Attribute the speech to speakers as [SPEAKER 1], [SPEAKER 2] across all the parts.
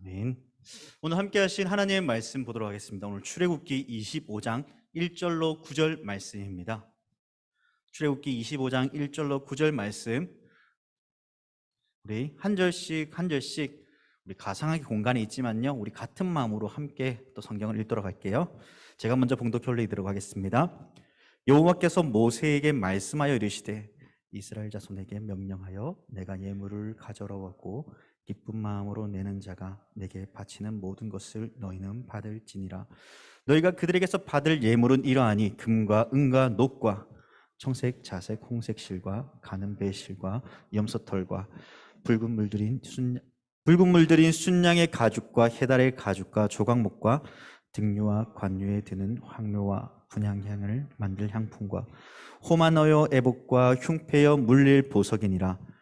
[SPEAKER 1] 아멘. 오늘 함께 하신 하나님의 말씀 보도록 하겠습니다. 오늘 출애굽기 25장 1절로 9절 말씀입니다. 출애굽기 25장 1절로 9절 말씀, 우리 한 절씩 한 절씩 우리 가상하게 공간에 있지만요, 우리 같은 마음으로 함께 또 성경을 읽도록 할게요. 제가 먼저 봉독 올리도록 하겠습니다. 여호와께서 모세에게 말씀하여 이르시되 이스라엘 자손에게 명령하여 내가 예물을 가져러 왔고 기쁜 마음으로 내는 자가 내게 바치는 모든 것을 너희는 받을지니라. 너희가 그들에게서 받을 예물은 이러하니 금과 은과 녹과 청색, 자색, 홍색 실과 가는 배실과 염소털과 붉은 물들인 순양의 가죽과 해달의 가죽과 조각목과 등류와 관유에 드는 황료와 분향향을 만들 향품과 호마너여 애복과 흉패여 물릴 보석이니라.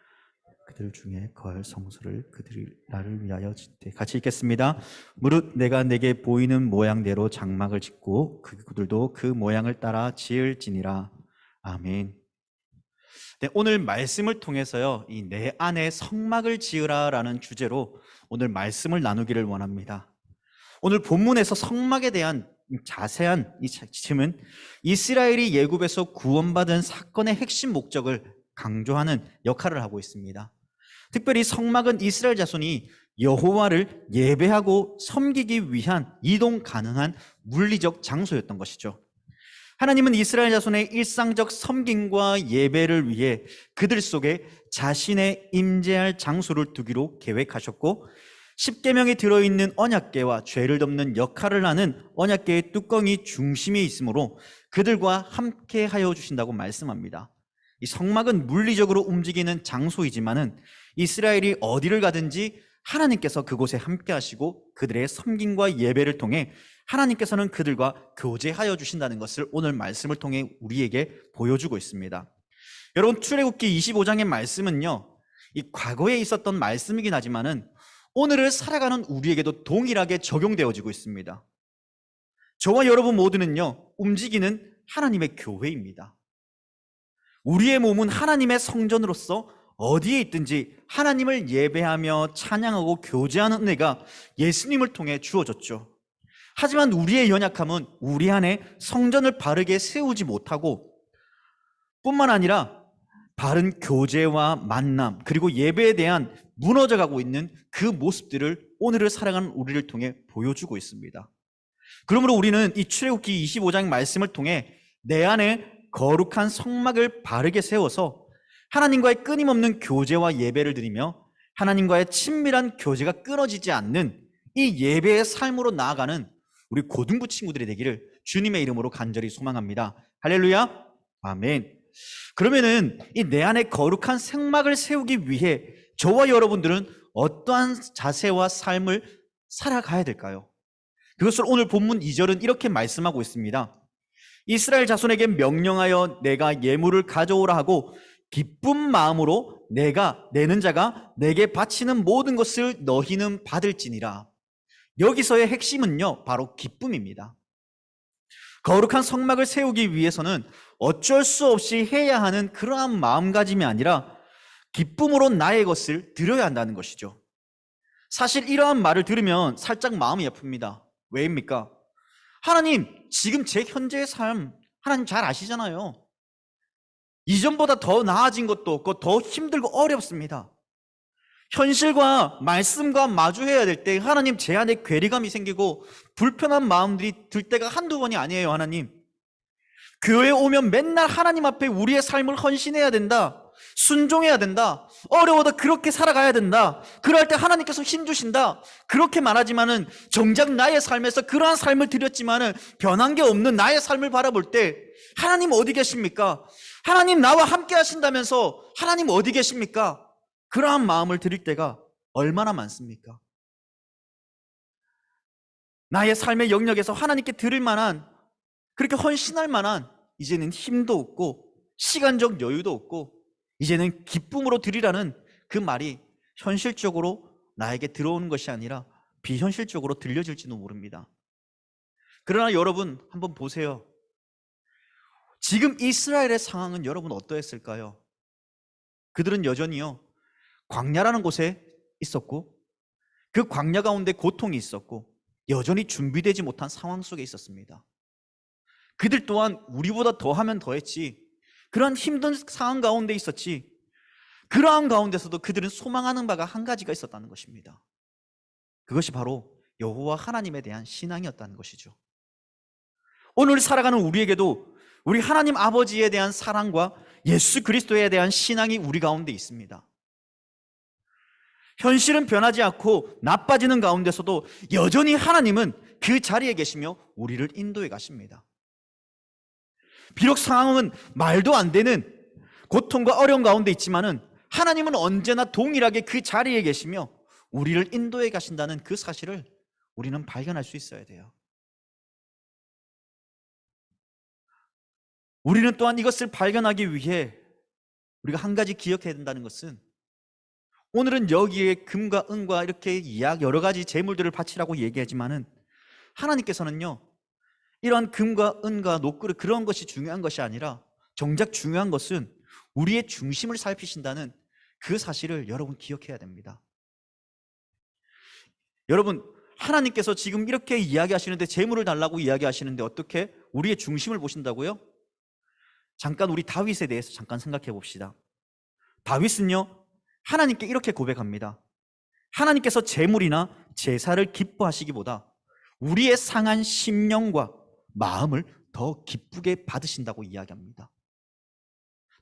[SPEAKER 1] 그들 중에 거할 성소를 그들이 나를 위하여 짓되. 같이 읽겠습니다. 무릇 내가 내게 보이는 모양대로 장막을 짓고 그들도 그 모양을 따라 지을지니라. 아멘. 네, 오늘 말씀을 통해서요, 이 내 안에 성막을 지으라라는 주제로 오늘 말씀을 나누기를 원합니다. 오늘 본문에서 성막에 대한 자세한 이 지침은 이스라엘이 예굽에서 구원받은 사건의 핵심 목적을 강조하는 역할을 하고 있습니다. 특별히 성막은 이스라엘 자손이 여호와를 예배하고 섬기기 위한 이동 가능한 물리적 장소였던 것이죠. 하나님은 이스라엘 자손의 일상적 섬김과 예배를 위해 그들 속에 자신의 임재할 장소를 두기로 계획하셨고, 십계명에 들어있는 언약궤와 죄를 덮는 역할을 하는 언약궤의 뚜껑이 중심에 있으므로 그들과 함께 하여 주신다고 말씀합니다. 이 성막은 물리적으로 움직이는 장소이지만은 이스라엘이 어디를 가든지 하나님께서 그곳에 함께 하시고 그들의 섬김과 예배를 통해 하나님께서는 그들과 교제하여 주신다는 것을 오늘 말씀을 통해 우리에게 보여주고 있습니다. 여러분, 출애굽기 25장의 말씀은요, 이 과거에 있었던 말씀이긴 하지만은 오늘을 살아가는 우리에게도 동일하게 적용되어지고 있습니다. 저와 여러분 모두는요, 움직이는 하나님의 교회입니다. 우리의 몸은 하나님의 성전으로서 어디에 있든지 하나님을 예배하며 찬양하고 교제하는 은혜가 예수님을 통해 주어졌죠. 하지만 우리의 연약함은 우리 안에 성전을 바르게 세우지 못하고 뿐만 아니라 바른 교제와 만남, 그리고 예배에 대한 무너져가고 있는 그 모습들을 오늘을 살아가는 우리를 통해 보여주고 있습니다. 그러므로 우리는 이 출애굽기 25장 말씀을 통해 내 안에 거룩한 성막을 바르게 세워서 하나님과의 끊임없는 교제와 예배를 드리며 하나님과의 친밀한 교제가 끊어지지 않는 이 예배의 삶으로 나아가는 우리 고등부 친구들이 되기를 주님의 이름으로 간절히 소망합니다. 할렐루야, 아멘. 그러면은 이 내 안에 거룩한 성막을 세우기 위해 저와 여러분들은 어떠한 자세와 삶을 살아가야 될까요? 그것을 오늘 본문 2절은 이렇게 말씀하고 있습니다. 이스라엘 자손에게 명령하여 내가 예물을 가져오라 하고 기쁜 마음으로 내가 내는 자가 내게 바치는 모든 것을 너희는 받을지니라. 여기서의 핵심은요, 바로 기쁨입니다. 거룩한 성막을 세우기 위해서는 어쩔 수 없이 해야 하는 그러한 마음가짐이 아니라 기쁨으로 나의 것을 드려야 한다는 것이죠. 사실 이러한 말을 들으면 살짝 마음이 아픕니다. 왜입니까? 하나님, 지금 제 현재의 삶 하나님 잘 아시잖아요. 이전보다 더 나아진 것도 없고 더 힘들고 어렵습니다. 현실과 말씀과 마주해야 될 때 하나님 제 안에 괴리감이 생기고 불편한 마음들이 들 때가 한두 번이 아니에요. 하나님, 교회에 오면 맨날 하나님 앞에 우리의 삶을 헌신해야 된다, 순종해야 된다, 어려워도 그렇게 살아가야 된다, 그럴 때 하나님께서 힘주신다, 그렇게 말하지만은 정작 나의 삶에서 그러한 삶을 드렸지만은 변한 게 없는 나의 삶을 바라볼 때 하나님 어디 계십니까? 하나님 나와 함께 하신다면서 하나님 어디 계십니까? 그러한 마음을 드릴 때가 얼마나 많습니까? 나의 삶의 영역에서 하나님께 드릴 만한, 그렇게 헌신할 만한 이제는 힘도 없고 시간적 여유도 없고 이제는 기쁨으로 드리라는 그 말이 현실적으로 나에게 들어오는 것이 아니라 비현실적으로 들려질지도 모릅니다. 그러나 여러분 한번 보세요. 지금 이스라엘의 상황은 여러분 어떠했을까요? 그들은 여전히요, 광야라는 곳에 있었고 그 광야 가운데 고통이 있었고 여전히 준비되지 못한 상황 속에 있었습니다. 그들 또한 우리보다 더하면 더했지, 그러한 힘든 상황 가운데 있었지, 그러한 가운데서도 그들은 소망하는 바가 한 가지가 있었다는 것입니다. 그것이 바로 여호와 하나님에 대한 신앙이었다는 것이죠. 오늘 살아가는 우리에게도 우리 하나님 아버지에 대한 사랑과 예수 그리스도에 대한 신앙이 우리 가운데 있습니다. 현실은 변하지 않고 나빠지는 가운데서도 여전히 하나님은 그 자리에 계시며 우리를 인도해 가십니다. 비록 상황은 말도 안 되는 고통과 어려움 가운데 있지만은 하나님은 언제나 동일하게 그 자리에 계시며 우리를 인도해 가신다는 그 사실을 우리는 발견할 수 있어야 돼요. 우리는 또한 이것을 발견하기 위해 우리가 한 가지 기억해야 된다는 것은, 오늘은 여기에 금과 은과 이렇게 여러 가지 재물들을 바치라고 얘기하지만은 하나님께서는요, 이러한 금과 은과 녹그릇 그런 것이 중요한 것이 아니라 정작 중요한 것은 우리의 중심을 살피신다는 그 사실을 여러분 기억해야 됩니다. 여러분, 하나님께서 지금 이렇게 이야기하시는데, 재물을 달라고 이야기하시는데 어떻게 우리의 중심을 보신다고요? 잠깐 우리 다윗에 대해서 잠깐 생각해 봅시다. 다윗은요, 하나님께 이렇게 고백합니다. 하나님께서 재물이나 제사를 기뻐하시기보다 우리의 상한 심령과 마음을 더 기쁘게 받으신다고 이야기합니다.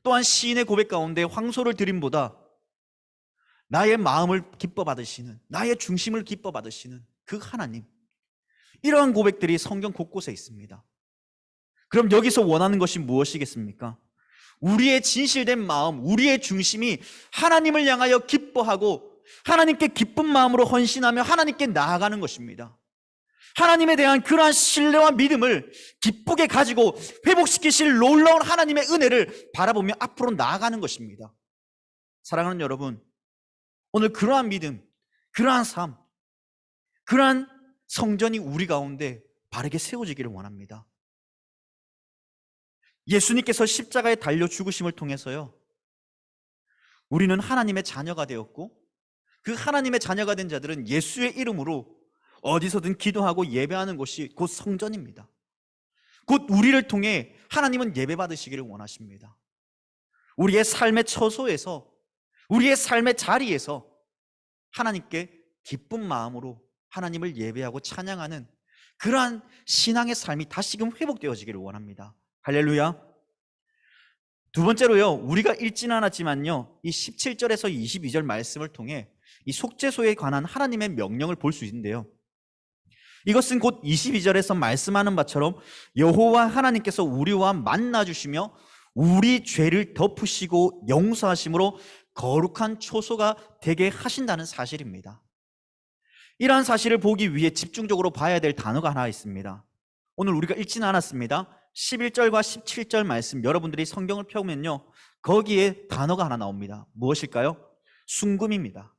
[SPEAKER 1] 또한 시인의 고백 가운데 황소를 드림보다 나의 마음을 기뻐 받으시는, 나의 중심을 기뻐 받으시는 그 하나님, 이러한 고백들이 성경 곳곳에 있습니다. 그럼 여기서 원하는 것이 무엇이겠습니까? 우리의 진실된 마음, 우리의 중심이 하나님을 향하여 기뻐하고 하나님께 기쁜 마음으로 헌신하며 하나님께 나아가는 것입니다. 하나님에 대한 그러한 신뢰와 믿음을 기쁘게 가지고 회복시키실 놀라운 하나님의 은혜를 바라보며 앞으로 나아가는 것입니다. 사랑하는 여러분, 오늘 그러한 믿음, 그러한 삶, 그러한 성전이 우리 가운데 바르게 세워지기를 원합니다. 예수님께서 십자가에 달려 죽으심을 통해서요, 우리는 하나님의 자녀가 되었고, 그 하나님의 자녀가 된 자들은 예수의 이름으로 어디서든 기도하고 예배하는 곳이 곧 성전입니다. 곧 우리를 통해 하나님은 예배 받으시기를 원하십니다. 우리의 삶의 처소에서, 우리의 삶의 자리에서 하나님께 기쁜 마음으로 하나님을 예배하고 찬양하는 그러한 신앙의 삶이 다시금 회복되어지기를 원합니다. 할렐루야. 두 번째로요, 우리가 읽지는 않았지만요, 이 17절에서 22절 말씀을 통해 이 속죄소에 관한 하나님의 명령을 볼 수 있는데요, 이것은 곧 22절에서 말씀하는 바처럼 여호와 하나님께서 우리와 만나 주시며 우리 죄를 덮으시고 용서하심으로 거룩한 초소가 되게 하신다는 사실입니다. 이러한 사실을 보기 위해 집중적으로 봐야 될 단어가 하나 있습니다. 오늘 우리가 읽지는 않았습니다. 11절과 17절 말씀, 여러분들이 성경을 펴보면요, 거기에 단어가 하나 나옵니다. 무엇일까요? 순금입니다.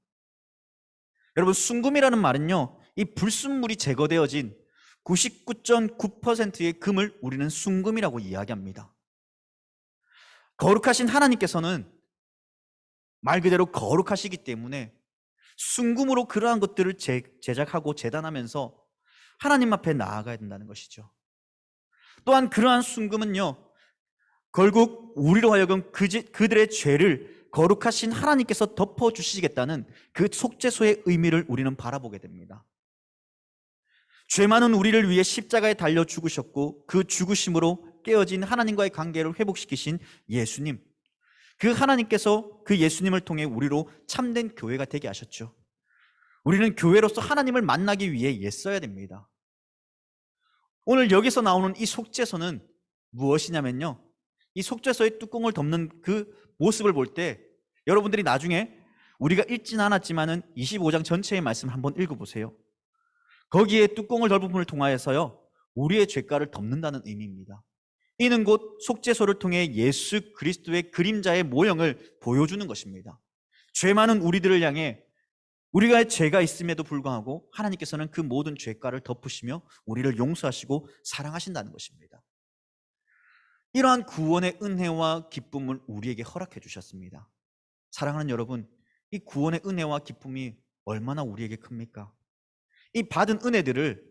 [SPEAKER 1] 여러분, 순금이라는 말은요, 이 불순물이 제거되어진 99.9%의 금을 우리는 순금이라고 이야기합니다. 거룩하신 하나님께서는 말 그대로 거룩하시기 때문에 순금으로 그러한 것들을 제작하고 제단하면서 하나님 앞에 나아가야 된다는 것이죠. 또한 그러한 순금은요, 결국 우리로 하여금 그들의 죄를 거룩하신 하나님께서 덮어주시겠다는 그 속죄소의 의미를 우리는 바라보게 됩니다. 죄 많은 우리를 위해 십자가에 달려 죽으셨고, 그 죽으심으로 깨어진 하나님과의 관계를 회복시키신 예수님, 그 하나님께서 그 예수님을 통해 우리로 참된 교회가 되게 하셨죠. 우리는 교회로서 하나님을 만나기 위해 애써야 됩니다. 오늘 여기서 나오는 이 속죄소는 무엇이냐면요, 이 속죄소의 뚜껑을 덮는 그 모습을 볼 때 여러분들이 나중에 우리가 읽지는 않았지만은 25장 전체의 말씀을 한번 읽어보세요. 거기에 뚜껑을 덮음을 통하여서요, 우리의 죄가를 덮는다는 의미입니다. 이는 곧 속죄소를 통해 예수 그리스도의 그림자의 모형을 보여주는 것입니다. 죄 많은 우리들을 향해 우리가 죄가 있음에도 불구하고 하나님께서는 그 모든 죄가를 덮으시며 우리를 용서하시고 사랑하신다는 것입니다. 이러한 구원의 은혜와 기쁨을 우리에게 허락해 주셨습니다. 사랑하는 여러분, 이 구원의 은혜와 기쁨이 얼마나 우리에게 큽니까? 이 받은 은혜들을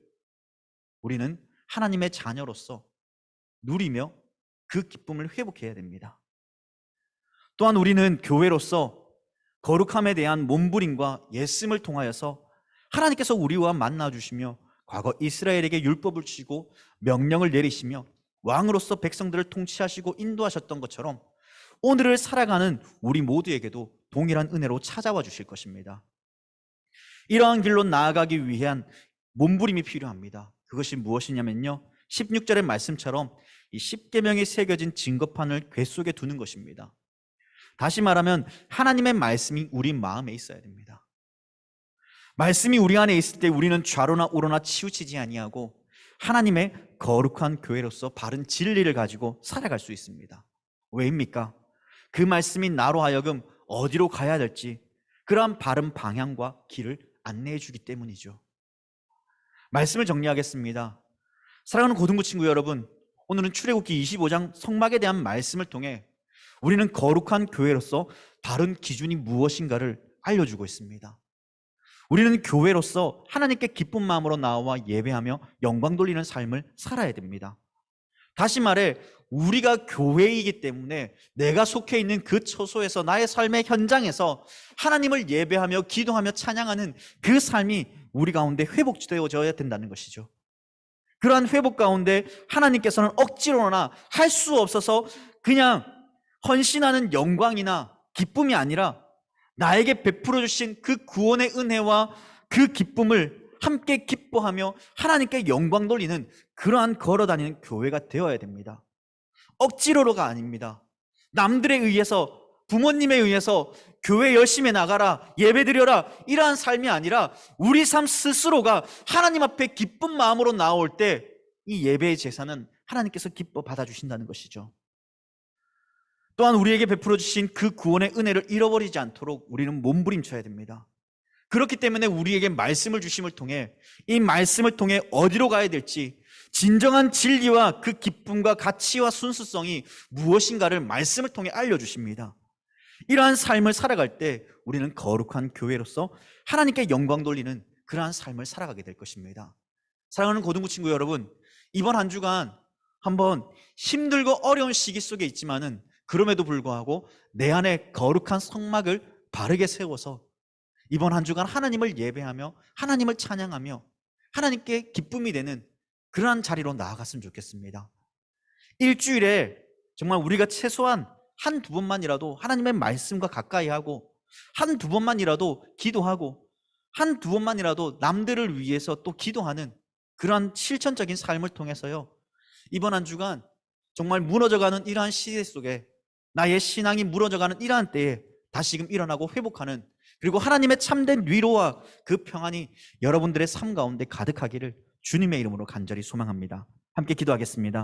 [SPEAKER 1] 우리는 하나님의 자녀로서 누리며 그 기쁨을 회복해야 됩니다. 또한 우리는 교회로서 거룩함에 대한 몸부림과 예씀을 통하여서 하나님께서 우리와 만나주시며 과거 이스라엘에게 율법을 주시고 명령을 내리시며 왕으로서 백성들을 통치하시고 인도하셨던 것처럼 오늘을 살아가는 우리 모두에게도 동일한 은혜로 찾아와 주실 것입니다. 이러한 길로 나아가기 위한 몸부림이 필요합니다. 그것이 무엇이냐면요, 16절의 말씀처럼 이 십계명이 새겨진 증거판을 궤 속에 두는 것입니다. 다시 말하면 하나님의 말씀이 우리 마음에 있어야 됩니다. 말씀이 우리 안에 있을 때 우리는 좌로나 우로나 치우치지 아니하고 하나님의 거룩한 교회로서 바른 진리를 가지고 살아갈 수 있습니다. 왜입니까? 그 말씀이 나로 하여금 어디로 가야 될지 그러한 바른 방향과 길을 안내해 주기 때문이죠. 말씀을 정리하겠습니다. 사랑하는 고등부 친구 여러분, 오늘은 출애굽기 25장 성막에 대한 말씀을 통해 우리는 거룩한 교회로서 바른 기준이 무엇인가를 알려주고 있습니다. 우리는 교회로서 하나님께 기쁜 마음으로 나와 예배하며 영광 돌리는 삶을 살아야 됩니다. 다시 말해 우리가 교회이기 때문에 내가 속해 있는 그 처소에서 나의 삶의 현장에서 하나님을 예배하며 기도하며 찬양하는 그 삶이 우리 가운데 회복되어져야 된다는 것이죠. 그러한 회복 가운데 하나님께서는 억지로나 할 수 없어서 그냥 헌신하는 영광이나 기쁨이 아니라 나에게 베풀어 주신 그 구원의 은혜와 그 기쁨을 함께 기뻐하며 하나님께 영광 돌리는 그러한 걸어다니는 교회가 되어야 됩니다. 억지로가 아닙니다. 남들에 의해서, 부모님에 의해서 교회 열심히 나가라, 예배드려라 이러한 삶이 아니라 우리 삶 스스로가 하나님 앞에 기쁜 마음으로 나올 때 이 예배의 제사는 하나님께서 기뻐 받아주신다는 것이죠. 또한 우리에게 베풀어 주신 그 구원의 은혜를 잃어버리지 않도록 우리는 몸부림쳐야 됩니다. 그렇기 때문에 우리에게 말씀을 주심을 통해 이 말씀을 통해 어디로 가야 될지 진정한 진리와 그 기쁨과 가치와 순수성이 무엇인가를 말씀을 통해 알려주십니다. 이러한 삶을 살아갈 때 우리는 거룩한 교회로서 하나님께 영광 돌리는 그러한 삶을 살아가게 될 것입니다. 사랑하는 고등부 친구 여러분, 이번 한 주간 한번 힘들고 어려운 시기 속에 있지만은 그럼에도 불구하고 내 안에 거룩한 성막을 바르게 세워서 이번 한 주간 하나님을 예배하며 하나님을 찬양하며 하나님께 기쁨이 되는 그러한 자리로 나아갔으면 좋겠습니다. 일주일에 정말 우리가 최소한 한두 번만이라도 하나님의 말씀과 가까이 하고 한두 번만이라도 기도하고 한두 번만이라도 남들을 위해서 또 기도하는 그러한 실천적인 삶을 통해서요, 이번 한 주간 정말 무너져가는 이러한 시대 속에 나의 신앙이 무너져가는 이러한 때에 다시금 일어나고 회복하는, 그리고 하나님의 참된 위로와 그 평안이 여러분들의 삶 가운데 가득하기를 주님의 이름으로 간절히 소망합니다. 함께 기도하겠습니다.